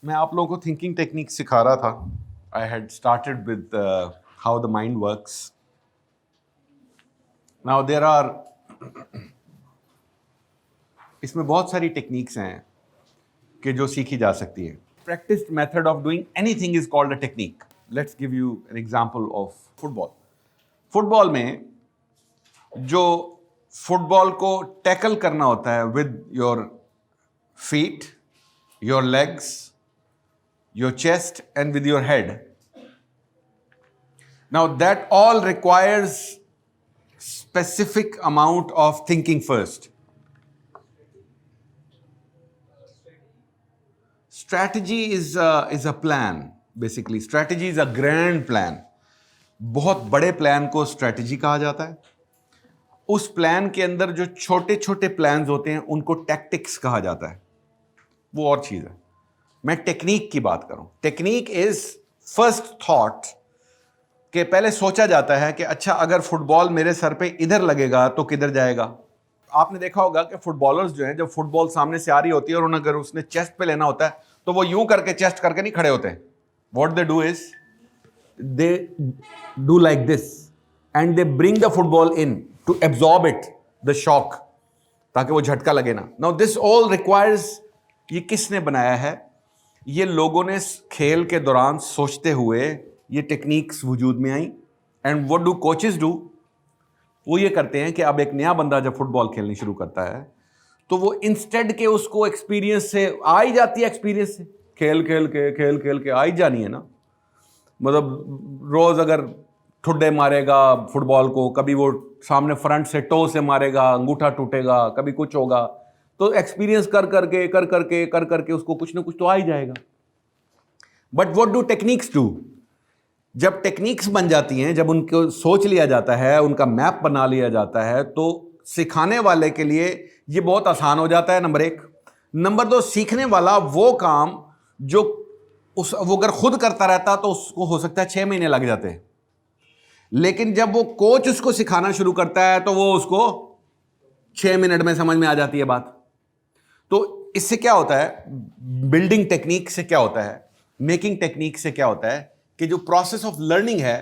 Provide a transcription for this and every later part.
मैं आप लोगों को थिंकिंग टेक्निक सिखा रहा था. I had started with how the mind works. Now there are, इसमें बहुत सारी टेक्निक्स हैं कि जो सीखी जा सकती है. Practised method of doing anything is called a technique. Let's give you an example of football. Football में जो फुटबॉल को टैकल करना होता है with your feet, your legs, your chest and with your head. Now that all requires specific amount of thinking first. Strategy is a plan. Basically strategy is a grand plan. बहुत बड़े plan को strategy कहा जाता है. उस plan के अंदर जो छोटे छोटे प्लान्स होते हैं उनको टैक्टिक्स कहा जाता है. वो और चीज है. मैं टेक्निक की बात करूं. टेक्निक इज फर्स्ट थॉट के पहले सोचा जाता है कि अच्छा अगर फुटबॉल मेरे सर पे इधर लगेगा तो किधर जाएगा. आपने देखा होगा कि फुटबॉलर्स जो हैं जब फुटबॉल सामने से आ रही होती है और अगर उसने चेस्ट पे लेना होता है तो वो यूं करके चेस्ट करके नहीं खड़े होते. What they do is they do like this and they bring the football in to absorb it the shock, ताकि वो झटका लगे ना. नाउ दिस ऑल रिक्वायर्स, ये किसने बनाया है? ये लोगों ने खेल के दौरान सोचते हुए ये टेक्निक्स वजूद में आई. And what do coaches do? वो ये करते हैं कि अब एक नया बंदा जब फुटबॉल खेलनी शुरू करता है तो वो इंस्टेड के उसको एक्सपीरियंस से आ ही जाती है. एक्सपीरियंस से खेल खेल के आ ही जानी है ना. मतलब रोज अगर ठुड्डे मारेगा फुटबॉल को, कभी वो सामने फ्रंट से टो से मारेगा, अंगूठा टूटेगा, कभी कुछ होगा, तो एक्सपीरियंस कर करके उसको कुछ ना कुछ तो आ ही जाएगा. But what do techniques do? जब टेक्निक्स बन जाती हैं, जब उनको सोच लिया जाता है, उनका मैप बना लिया जाता है, तो सिखाने वाले के लिए ये बहुत आसान हो जाता है. नंबर एक. नंबर दो, सीखने वाला वो काम जो वो अगर खुद करता रहता तो उसको हो सकता है 6 महीने लग जाते हैं. लेकिन जब वो कोच उसको सिखाना शुरू करता है तो वो उसको 6 मिनट में समझ में आ जाती है बात. तो इससे क्या होता है? बिल्डिंग टेक्निक से क्या होता है, मेकिंग टेक्निक से क्या होता है कि जो प्रोसेस ऑफ लर्निंग है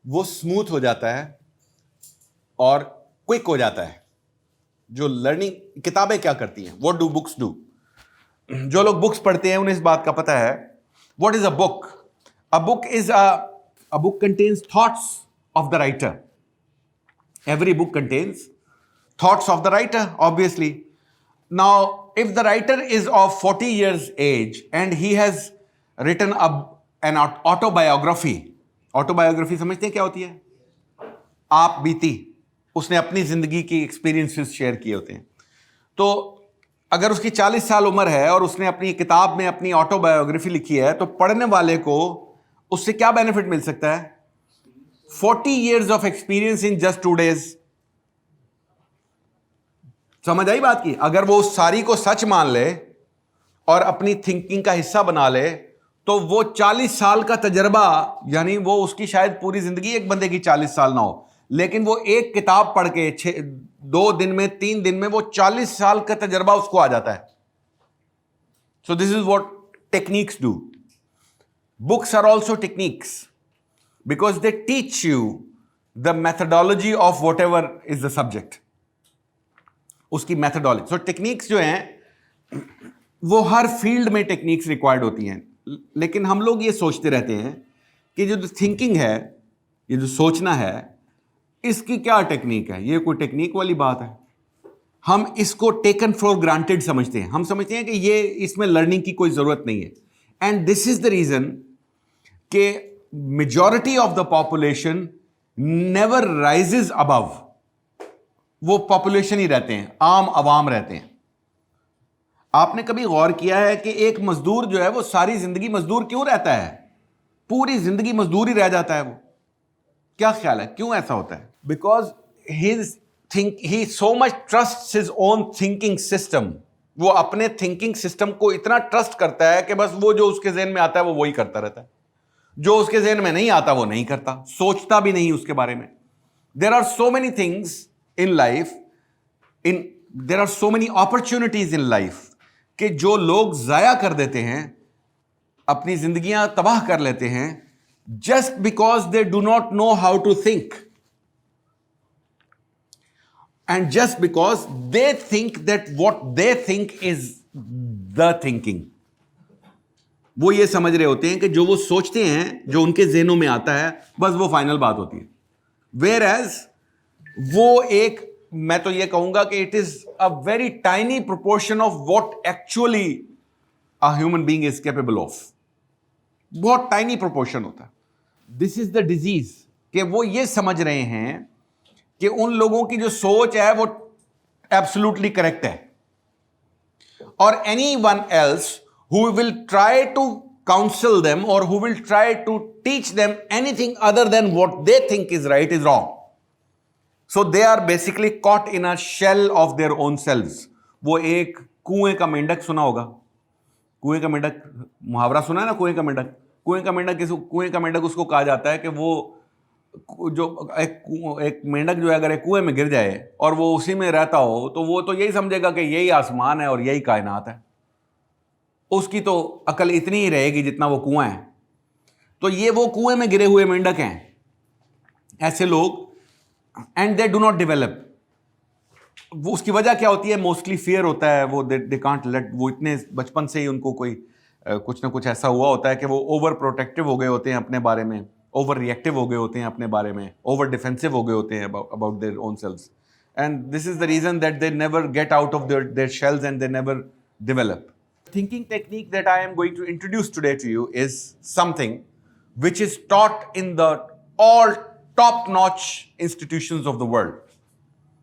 वो स्मूथ हो जाता है और क्विक हो जाता है. जो लर्निंग, किताबें क्या करती हैं? What do books do? जो लोग बुक्स पढ़ते हैं उन्हें इस बात का पता है. What is a book? A book is a book contains thoughts of the writer. Every book contains thoughts of the writer, obviously. Now, if the writer is of 40 years age and he has written an autobiography, autobiography समझते हैं क्या होती है? आप बीती, उसने अपनी जिंदगी की एक्सपीरियंसेस शेयर किए होते हैं. तो अगर उसकी 40 साल उम्र है और उसने अपनी किताब में अपनी ऑटोबायोग्राफी लिखी है, तो पढ़ने वाले को उससे क्या बेनिफिट मिल सकता है? 40 years of experience in just 2 days. समझ आई बात की? अगर वो उस सारी को सच मान ले और अपनी थिंकिंग का हिस्सा बना ले तो वो 40 साल का तजर्बा, यानी वो उसकी शायद पूरी जिंदगी, एक बंदे की 40 साल ना हो, लेकिन वो एक किताब पढ़ के 2 दिन में, 3 दिन में वो 40 साल का तजर्बा उसको आ जाता है. So this is what techniques do. Books are also techniques because they teach you the methodology of whatever is the subject, उसकी मैथडोलॉजी. सो टेक्निक्स जो हैं वो हर फील्ड में टेक्निक्स रिक्वायर्ड होती हैं. लेकिन हम लोग ये सोचते रहते हैं कि जो थिंकिंग है, ये जो सोचना है, इसकी क्या टेक्निक है? ये कोई टेक्निक वाली बात है? हम इसको टेकन फॉर ग्रांटेड समझते हैं. हम समझते हैं कि ये, इसमें लर्निंग की कोई जरूरत नहीं है. And this is the reason कि majority of the population never rises above. वो पॉपुलेशन ही रहते हैं, आम आवाम रहते हैं. आपने कभी गौर किया है कि एक मजदूर जो है वो सारी जिंदगी मजदूर क्यों रहता है? पूरी जिंदगी मजदूर ही रह जाता है वो. क्या ख्याल है, क्यों ऐसा होता है? Because he so much trust his own thinking system. वो अपने थिंकिंग सिस्टम को इतना ट्रस्ट करता है कि बस वो जो उसके ज़हन में आता है वो वही करता रहता है. जो उसके ज़हन में नहीं आता वो नहीं करता, सोचता भी नहीं उसके बारे में. There are so many things in life, there are so many opportunities in life कि जो लोग जाया कर देते हैं अपनी जिंदगियां तबाह कर लेते हैं just because they do not know how to think, and just because they think that what they think is the thinking. वो ये समझ रहे होते हैं कि जो वो सोचते हैं, जो उनके ज़हनों में आता है, बस वो फाइनल बात होती है। वेयर एज वो एक, मैं तो ये कहूंगा कि it is a very tiny proportion of what actually a human being is capable of. बहुत टाइनी प्रोपोर्शन होता है। दिस इज द डिजीज कि वो ये समझ रहे हैं कि उन लोगों की जो सोच है वो एब्सोल्युटली करेक्ट है, और anyone else who will try to counsel them or who will try to teach them anything other than what they think is right is wrong. So they are basically caught in a shell of their own selves. वो एक कुएं का मेंढक सुना होगा, कुएं का मेंढक, मुहावरा सुना है ना, कुएं का मेंढक। कुएं का मेंढक कुएं का मेंढक उसको कहा जाता है कि वो जो एक मेंढक जो है अगर एक कुएं में गिर जाए और वो उसी में रहता हो तो वो तो यही समझेगा कि यही आसमान है और यही कायनात है। उसकी तो अकल इतनी ही रहेगी जितना वो कुआं है। तो ये वो कुएं में गिरे हुए मेंढक हैं, ऐसे लोग, and they do not develop. वो उसकी वजह क्या होती है? मोस्टली फियर होता है। वो दे कांट लेट, वो इतने बचपन से ही उनको कोई कुछ ना कुछ ऐसा हुआ होता है कि वो ओवर प्रोटेक्टिव हो गए होते हैं अपने बारे में, ओवर रिएक्टिव हो गए होते हैं अपने बारे में, ओवर डिफेंसिव हो गए होते हैं about their own selves, and this is the reason that they never get out of their shells and they never develop. Thinking technique that I am going to introduce today to you is something which is taught in the all top-notch institutions of the world.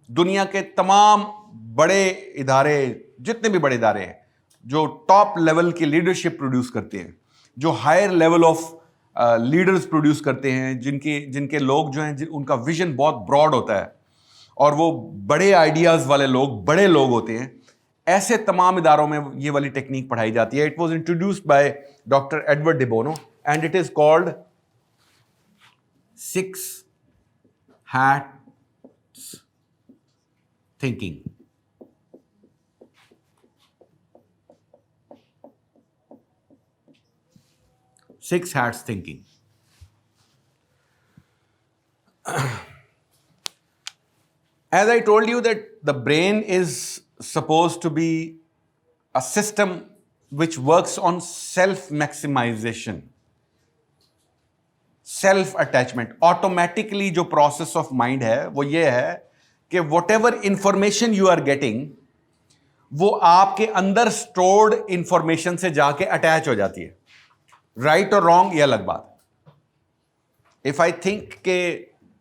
दुनिया के तमाम बड़े इदारे, जितने भी बड़े इदारे हैं जो टॉप लेवल की लीडरशिप प्रोड्यूस करते हैं, जो higher level of leaders produce करते हैं, जिनके लोग जो हैं उनका विजन बहुत ब्रॉड होता है और वो बड़े आइडियाज वाले लोग, बड़े लोग होते हैं, ऐसे तमाम इदारों में ये वाली टेक्निक पढ़ाई जाती है। It was introduced by doctor Edward de Bono and it is called 6 hats thinking. 6 hats thinking. As I told you that the brain is supposed to be a system which works on self-maximization, self-attachment. Automatically जो process of mind है वो ये है कि whatever information you are getting वो आपके अंदर stored information से जाके attach हो जाती है। Right or wrong ये अलग बात है। If I think के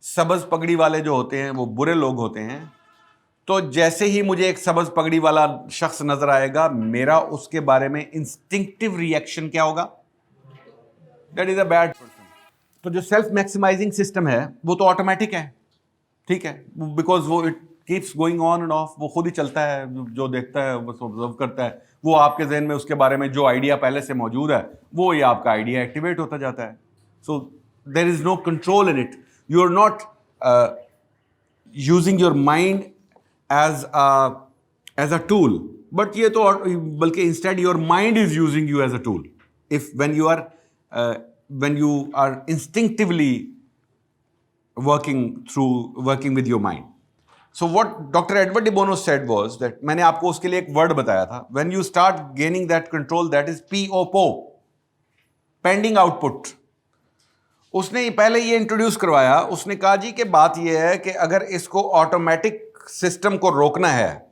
सबज पगड़ी वाले जो होते हैं वो बुरे लोग होते हैं, तो जैसे ही मुझे एक सबज पगड़ी वाला शख्स नजर आएगा, मेरा उसके बारे में इंस्टिंक्टिव रिएक्शन क्या होगा? That is a bad person. तो जो सेल्फ मैक्सिमाइजिंग सिस्टम है वो तो ऑटोमेटिक है, ठीक है, बिकॉज वो it keeps going on end of, वो खुद ही चलता है, जो देखता है बस ऑब्जर्व करता है, वो आपके जहन में उसके बारे में जो आइडिया पहले से मौजूद है वो ही आपका आइडिया एक्टिवेट होता जाता है। So there is no control in it. You are not using your mind as a tool, but ये तो बल्कि instead your mind is using you as a tool. If when you are instinctively working with your mind. So what Dr. Edward de Bono said was that, मैंने आपको उसके लिए एक word बताया था, when you start gaining that control, that is POPO, pending output. उसने पहले ये इंट्रोड्यूस करवाया, उसने कहा जी कि बात ये है कि अगर इसको ऑटोमेटिक सिस्टम को रोकना है,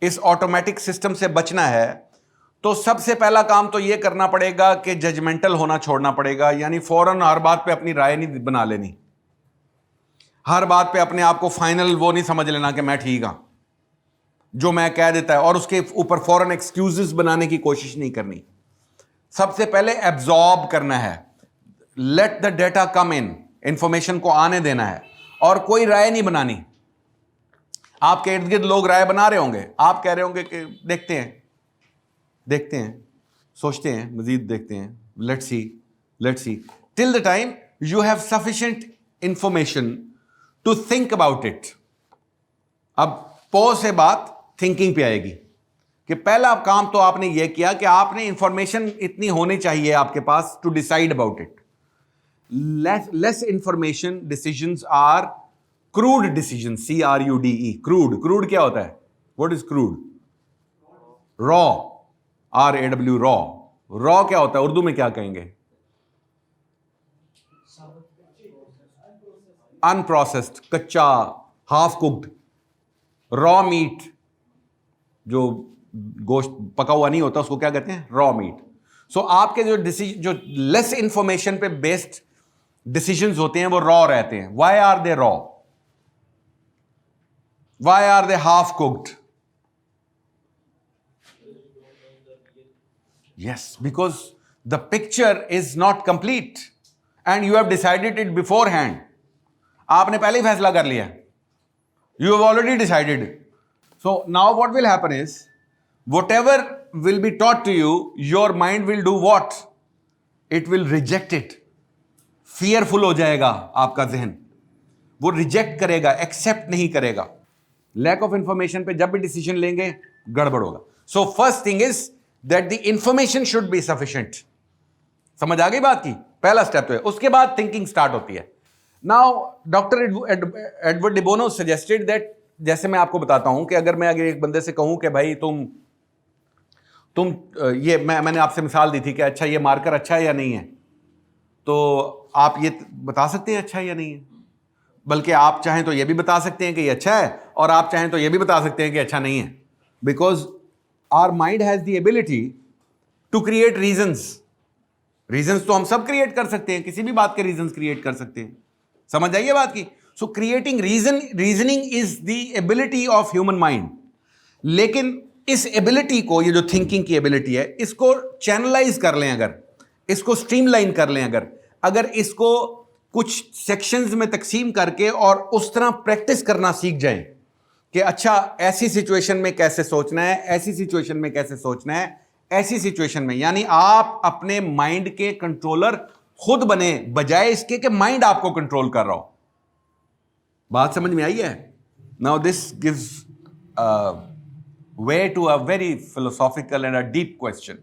इस ऑटोमेटिक सिस्टम से बचना है, तो सबसे पहला काम तो यह करना पड़ेगा कि जजमेंटल होना छोड़ना पड़ेगा, यानी फौरन हर बात पे अपनी राय नहीं बना लेनी, हर बात पे अपने आप को फाइनल वो नहीं समझ लेना कि मैं ठीक हूं, जो मैं कह देता है, और उसके ऊपर फौरन एक्सक्यूजेस बनाने की कोशिश नहीं करनी। सबसे पहले एब्जॉर्ब करना है, let the data come in, information को आने देना है और कोई राय नहीं बनानी। आपके इर्द गिर्द लोग राय बना रहे होंगे, आप कह रहे होंगे कि देखते हैं, सोचते हैं, मजीद देखते हैं, let's see, till the time you have sufficient information to think about it. अब पो से बात थिंकिंग पे आएगी कि पहला काम तो आपने यह किया कि आपने इंफॉर्मेशन इतनी होनी चाहिए आपके पास to decide about it. Less information decisions are crude decision, CRUDE. Crude क्या होता है? What is crude? Raw, RAW, raw क्या होता है? उर्दू में क्या कहेंगे? अनप्रोसेस्ड, कच्चा, हाफ कुक्ड. रॉ मीट, जो गोश्त पका हुआ नहीं होता, उसको क्या कहते हैं? Raw meat. सो आपके जो लेस इंफॉर्मेशन पे बेस्ड डिसीजंस होते हैं वो रॉ रहते हैं. Why are they raw? Why are they half cooked? Yes, because the picture is not complete and you have decided it beforehand. आपने पहले ही फैसला कर लिया. You have already decided. So now what will happen is, whatever will be taught to you, your mind will do what? It will reject it. Fearful हो जाएगा आपका जहन. वो रिजेक्ट करेगा, एक्सेप्ट नहीं करेगा. लैक ऑफ इंफॉर्मेशन पे जब भी डिसीजन लेंगे गड़बड़ होगा. So first thing is that the information should be sufficient. समझ आ गई बात की? पहला स्टेप तो है. उसके बाद थिंकिंग स्टार्ट होती है. Now doctor Edward de Bono suggested that, जैसे मैं आपको बताता हूं कि अगर मैं एक बंदे से कहूं कि भाई तुम ये मैंने आपसे मिसाल दी थी कि अच्छा ये मार्कर अच्छा है या नहीं है, तो आप ये बता सकते हैं अच्छा है या नहीं है. बल्कि आप चाहें तो ये भी बता सकते हैं कि ये अच्छा है, और आप चाहें तो ये भी बता सकते हैं कि अच्छा नहीं है. Because our mind has the ability to create reasons. Reasons तो हम सब क्रिएट कर सकते हैं, किसी भी बात के रीजंस क्रिएट कर सकते हैं. समझ आइए बात की? सो creating reasoning is the ability of human mind. लेकिन इस एबिलिटी को, ये जो थिंकिंग की एबिलिटी है, इसको चैनलाइज कर लें, अगर इसको स्ट्रीमलाइन कर लें, अगर इसको कुछ सेक्शंस में तकसीम करके और उस तरह प्रैक्टिस करना सीख जाएं कि अच्छा ऐसी सिचुएशन में कैसे सोचना है, ऐसी सिचुएशन में कैसे सोचना है, ऐसी सिचुएशन में, यानी आप अपने माइंड के कंट्रोलर खुद बने, बजाय इसके कि माइंड आपको कंट्रोल कर रहा हो. बात समझ में आई है? Now this gives way to a very philosophical and a deep question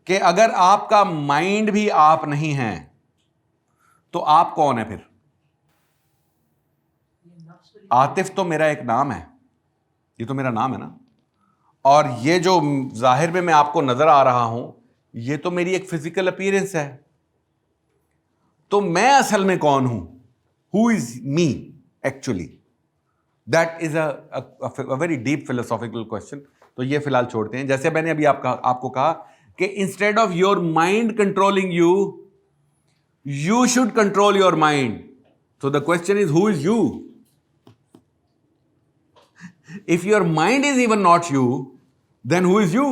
कि अगर आपका माइंड भी आप नहीं है तो आप कौन है फिर? आतिफ तो मेरा एक नाम है, ये तो मेरा नाम है ना, और ये जो जाहिर में मैं आपको नजर आ रहा हूं, ये तो मेरी एक फिजिकल अपीयरेंस है. तो मैं असल में कौन हूं? Who is me actually? That is a very deep philosophical question. तो ये फिलहाल छोड़ते हैं. जैसे मैंने अभी आपको कहा कि instead of your mind controlling you, you should control your mind. So the question is, who is you? If your mind is even not you, then who is you?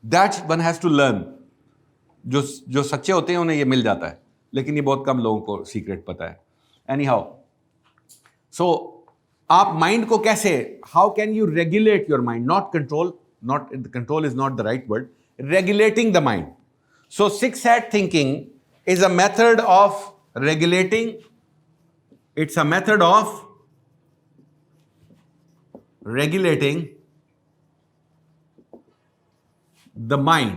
That one has to learn. जो सच्चे होते हैं उन्हें ये मिल जाता है, लेकिन ये बहुत कम लोगों को सीक्रेट पता है. Anyhow, so आप माइंड को कैसे, how can you regulate your mind? Not control, control is not the right word. Regulating the mind. So six-hat thinking is a method of regulating. It's a method of regulating the mind.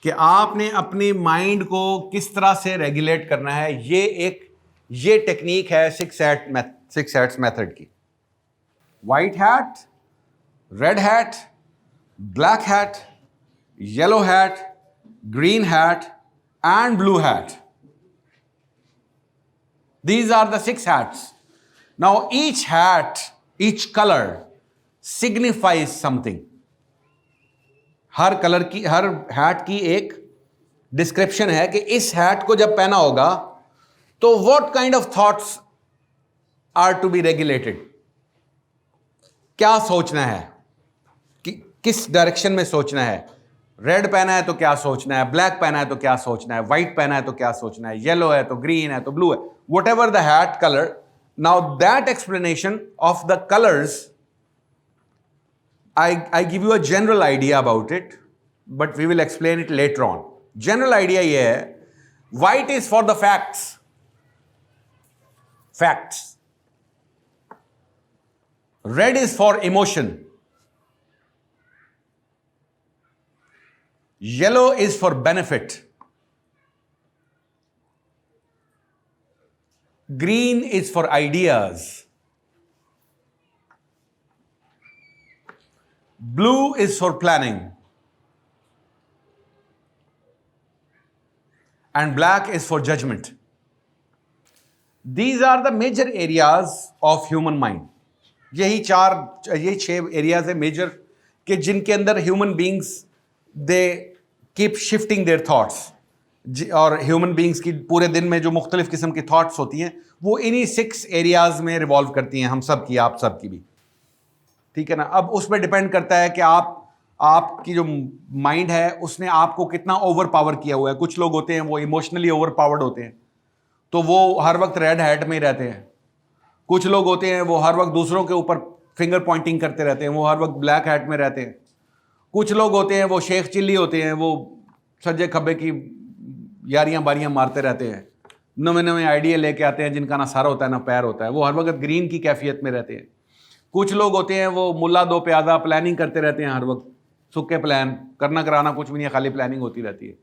कि आपने अपनी mind को किस तरह से regulate करना है. ये टेक्निक है सिक्स हैट्स मेथड की. White hat, red hat, black hat, yellow hat, green hat, and blue hat. These are the 6 hats. Now each hat, each color signifies something. Her colour की, हर hat की एक description है कि इस hat को जब पहना होगा तो what kind of thoughts are to be regulated. क्या सोचना है, किस डायरेक्शन में सोचना है. रेड पहना है तो क्या सोचना है, ब्लैक पहना है तो क्या सोचना है, व्हाइट पहना है तो क्या सोचना है, येलो है तो ग्रीन है तो ब्लू है, what ever the hat colour. Now that explanation of the colours, I give you a general idea about it, but we will explain it later on. General idea ये है, white is for the facts. Red is for emotion. Yellow is for benefit. Green is for ideas. Blue is for planning. And black is for judgment. These are the major areas of human mind. यही 6 areas है major कि जिनके अंदर human beings they keep shifting their thoughts, और human beings की पूरे दिन में जो मुख्तलिफ किस्म की थॉट्स होती हैं वो इन्हीं 6 एरियाज में रिवॉल्व करती हैं, हम सब की, आप सब की भी, ठीक है ना। अब उस पर डिपेंड करता है कि आपकी जो माइंड है उसने आपको कितना ओवर पावर किया हुआ है। कुछ लोग होते हैं वो इमोशनली ओवर पावर्ड होते हैं, तो वो हर वक्त रेड हैट में ही रहते हैं। कुछ लोग होते हैं वो हर वक्त दूसरों के ऊपर फिंगर पॉइंटिंग करते रहते हैं, वो हर वक्त ब्लैक हैट में रहते हैं। कुछ लोग होते हैं वो शेख चिल्ली होते हैं, वो सज्जे खब्बे की यारियां बारियां मारते रहते हैं, नवे नवे आइडिया लेके आते हैं जिनका ना सर होता है ना पैर होता है, वो हर वक्त ग्रीन की कैफियत में रहते हैं। कुछ लोग होते हैं वो मुल्ला दो प्यादा प्लानिंग करते रहते हैं, हर वक्त सुक्के प्लान, करना कराना कुछ भी नहीं है, खाली प्लानिंग होती रहती है।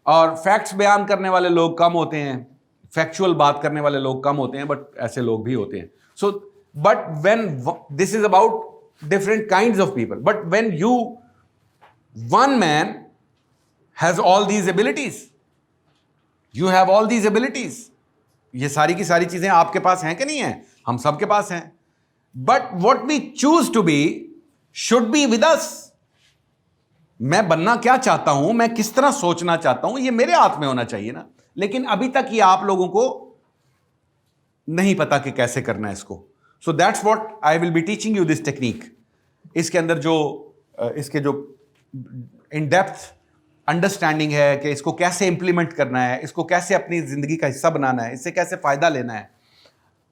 और फैक्ट्स बयान करने वाले लोग कम होते हैं, फैक्चुअल बात करने वाले लोग कम होते हैं, बट ऐसे लोग भी होते हैं। So but when this is about different kinds of people, but when you one man has all these abilities, you have all these abilities, ये सारी की सारी चीजें आपके पास हैं कि नहीं है? हम सबके पास हैं। But what we choose to be should be with us. मैं बनना क्या चाहता हूं, मैं किस तरह सोचना चाहता हूं, ये मेरे हाथ में होना चाहिए ना। लेकिन अभी तक ये आप लोगों को नहीं पता कि कैसे करना है इसको। So that's what I will be teaching you this technique. इसके अंदर जो इसके जो इन डेप्थ अंडरस्टैंडिंग है कि इसको कैसे इंप्लीमेंट करना है, इसको कैसे अपनी जिंदगी का हिस्सा बनाना है, इससे कैसे फायदा लेना है,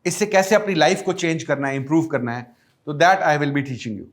इससे कैसे अपनी लाइफ को चेंज करना है, इंप्रूव करना है, तो that I will be teaching you.